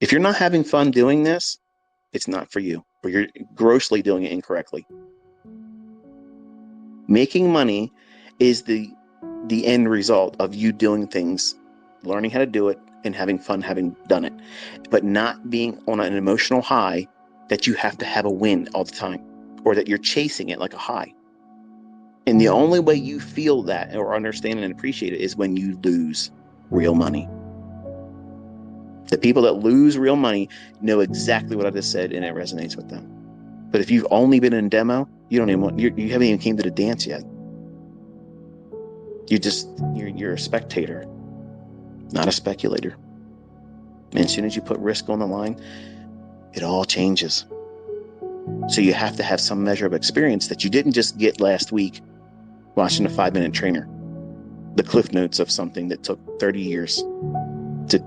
If you're not having fun doing this, it's not for you, or you're grossly doing it incorrectly. Making money is the end result of you doing things, learning how to do it, and having fun having done it, but not being on an emotional high that you have to have a win all the time, or that you're chasing it like a high. And the only way you feel that or understand and appreciate it is when you lose real money. The people that lose real money know exactly what I just said, and it resonates with them. But if you've only been in demo, you haven't even came to the dance yet. You're a spectator, not a speculator. And as soon as you put risk on the line, it all changes. So you have to have some measure of experience that you didn't just get last week watching a 5-minute trainer, the cliff notes of something that took 30 years to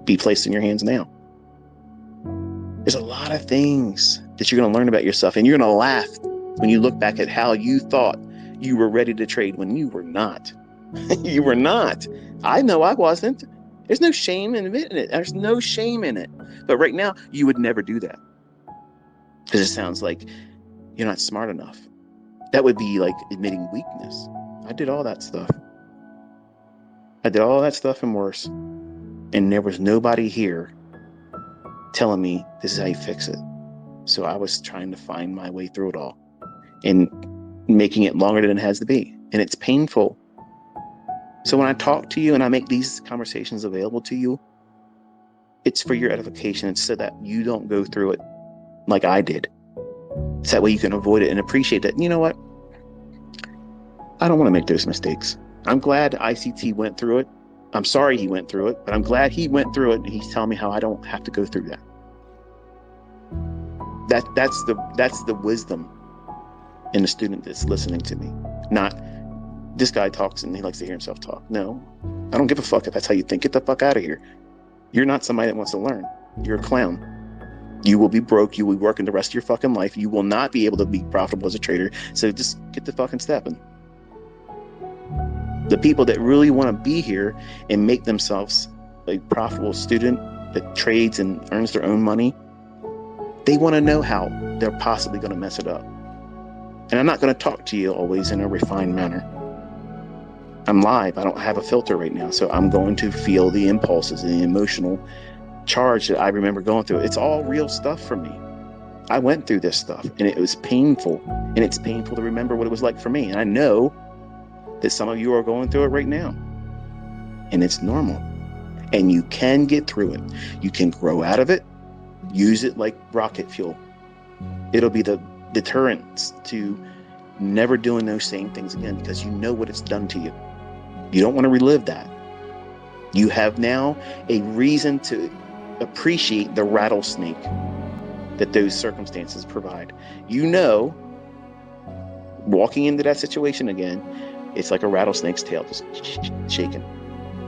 be placed in your hands now. There's a lot of things that you're going to learn about yourself, and you're going to laugh when you look back at how you thought you were ready to trade when you were not. You were not. I know I wasn't. There's no shame in admitting it. There's no shame in it. But right now, you would never do that, because it sounds like you're not smart enough. That would be like admitting weakness. I did all that stuff. I did all that stuff and worse. And there was nobody here telling me this is how you fix it. So I was trying to find my way through it all and making it longer than it has to be. And it's painful. So when I talk to you and I make these conversations available to you, it's for your edification. It's so that you don't go through it like I did. It's that way you can avoid it and appreciate that, you know what? I don't want to make those mistakes. I'm glad ICT went through it. I'm sorry he went through it, but I'm glad he went through it, and he's telling me how I don't have to go through that. That's the wisdom in the student that's listening to me. Not this guy talks and he likes to hear himself talk. No, I don't give a fuck if that's how you think. Get the fuck out of here. You're not somebody that wants to learn. You're a clown. You will be broke. You will be working the rest of your fucking life. You will not be able to be profitable as a trader. So just get the fucking stepping. The people that really want to be here and make themselves a profitable student that trades and earns their own money, they want to know how they're possibly going to mess it up. And I'm not going to talk to you always in a refined manner. I'm live. I don't have a filter right now. So I'm going to feel the impulses and the emotional charge that I remember going through. It's all real stuff for me. I went through this stuff and it was painful. And it's painful to remember what it was like for me. And I know that some of you are going through it right now. And it's normal. And you can get through it. You can grow out of it. Use it like rocket fuel. It'll be the deterrent to never doing those same things again, because you know what it's done to you. You don't want to relive that. You have now a reason to appreciate the rattlesnake that those circumstances provide. You know, walking into that situation again, it's like a rattlesnake's tail, just shaking.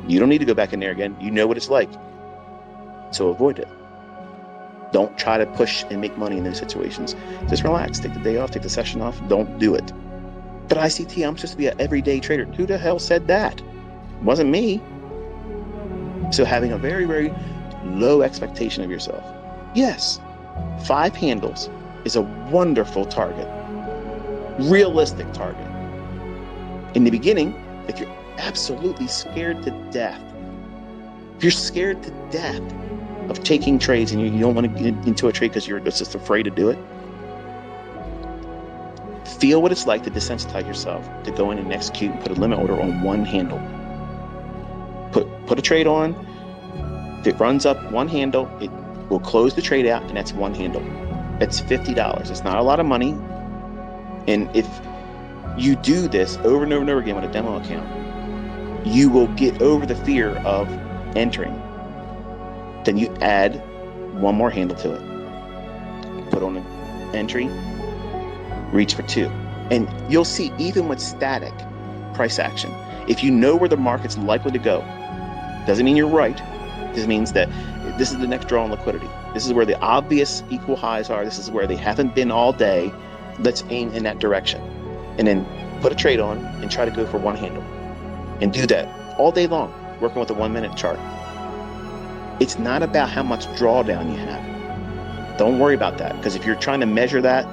You don't need to go back in there again. You know what it's like. So avoid it. Don't try to push and make money in those situations. Just relax. Take the day off. Take the session off. Don't do it. But ICT, I'm supposed to be an everyday trader. Who the hell said that? It wasn't me. So having a very, very low expectation of yourself. Yes, 5 handles is a wonderful target. Realistic target. In the beginning, if you're absolutely scared to death, if you're scared to death of taking trades and you don't want to get into a trade because you're just afraid to do it, feel what it's like to desensitize yourself to go in and execute and put a limit order on one handle. Put a trade on. If it runs up one handle, it will close the trade out, and that's one handle. That's $50. It's not a lot of money. And if you do this over and over and over again with a demo account, you will get over the fear of entering. Then you add one more handle to it. Put on an entry, reach for 2. And you'll see, even with static price action, if you know where the market's likely to go, doesn't mean you're right. This means that this is the next draw on liquidity. This is where the obvious equal highs are. This is where they haven't been all day. Let's aim in that direction. And then put a trade on and try to go for one handle. And do that all day long, working with a 1-minute chart. It's not about how much drawdown you have. Don't worry about that, because if you're trying to measure that,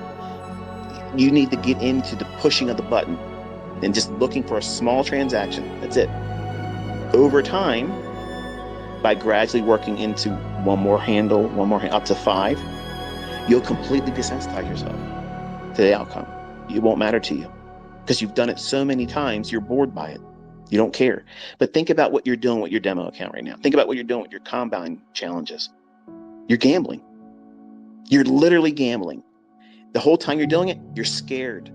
you need to get into the pushing of the button and just looking for a small transaction. That's it. Over time, by gradually working into one more handle, up to 5, you'll completely desensitize yourself to the outcome. It won't matter to you because you've done it so many times, you're bored by it. You don't care. But think about what you're doing with your demo account right now. Think about what you're doing with your combine challenges. You're gambling. You're literally gambling. The whole time you're doing it, you're scared.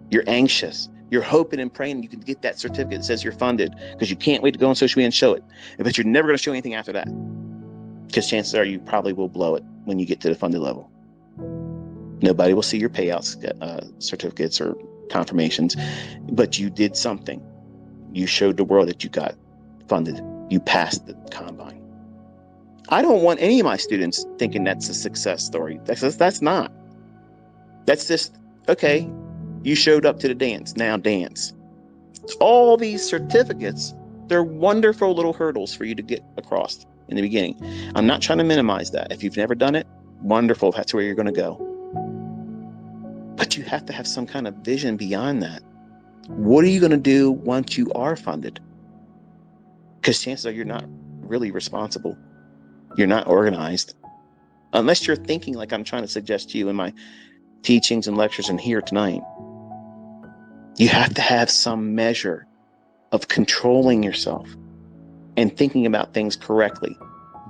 You're anxious. You're hoping and praying you can get that certificate that says you're funded because you can't wait to go on social media and show it. But you're never going to show anything after that because chances are you probably will blow it when you get to the funded level. Nobody will see your payouts, certificates or confirmations, but you did something. You showed the world that you got funded. You passed the combine. I don't want any of my students thinking that's a success story. That's not. That's just, okay, you showed up to the dance, now dance. All these certificates, they're wonderful little hurdles for you to get across in the beginning. I'm not trying to minimize that. If you've never done it, wonderful, if that's where you're going to go. But you have to have some kind of vision beyond that. What are you going to do once you are funded? Because chances are you're not really responsible. You're not organized. Unless you're thinking like I'm trying to suggest to you in my teachings and lectures and here tonight. You have to have some measure of controlling yourself and thinking about things correctly.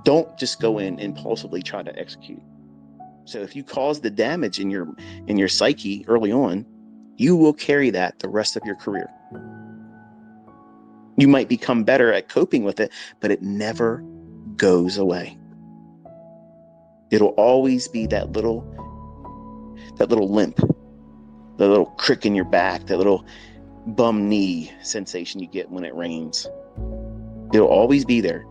Don't just go in impulsively try to execute. So if you cause the damage in your psyche early on, you will carry that the rest of your career. You might become better at coping with it, but it never goes away. It'll always be that little limp, the little crick in your back, that little bum knee sensation you get when it rains. It'll always be there.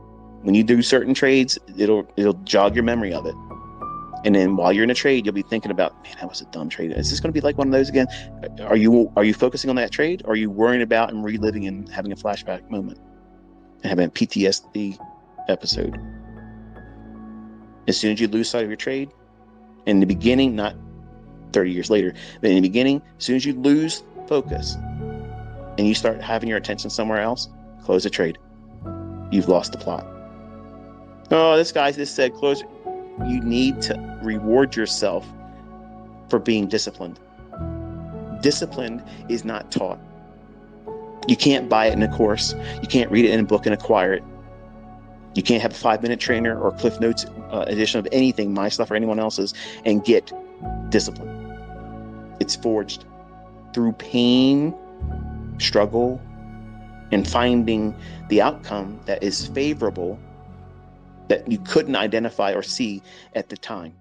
When you do certain trades, it'll jog your memory of it. And then while you're in a trade, you'll be thinking about, man, that was a dumb trade. Is this going to be like one of those again? Are you focusing on that trade? Or are you worrying about and reliving and having a flashback moment and having a PTSD episode? As soon as you lose sight of your trade, in the beginning, not 30 years later, but in the beginning, as soon as you lose focus and you start having your attention somewhere else, close the trade. You've lost the plot. Oh, this guy just said close. You need to reward yourself for being disciplined. Discipline is not taught. You can't buy it in a course. You can't read it in a book and acquire it. You can't have a 5-minute trainer or Cliff Notes edition of anything, my stuff or anyone else's, and get discipline. It's forged through pain, struggle, and finding the outcome that is favorable that you couldn't identify or see at the time.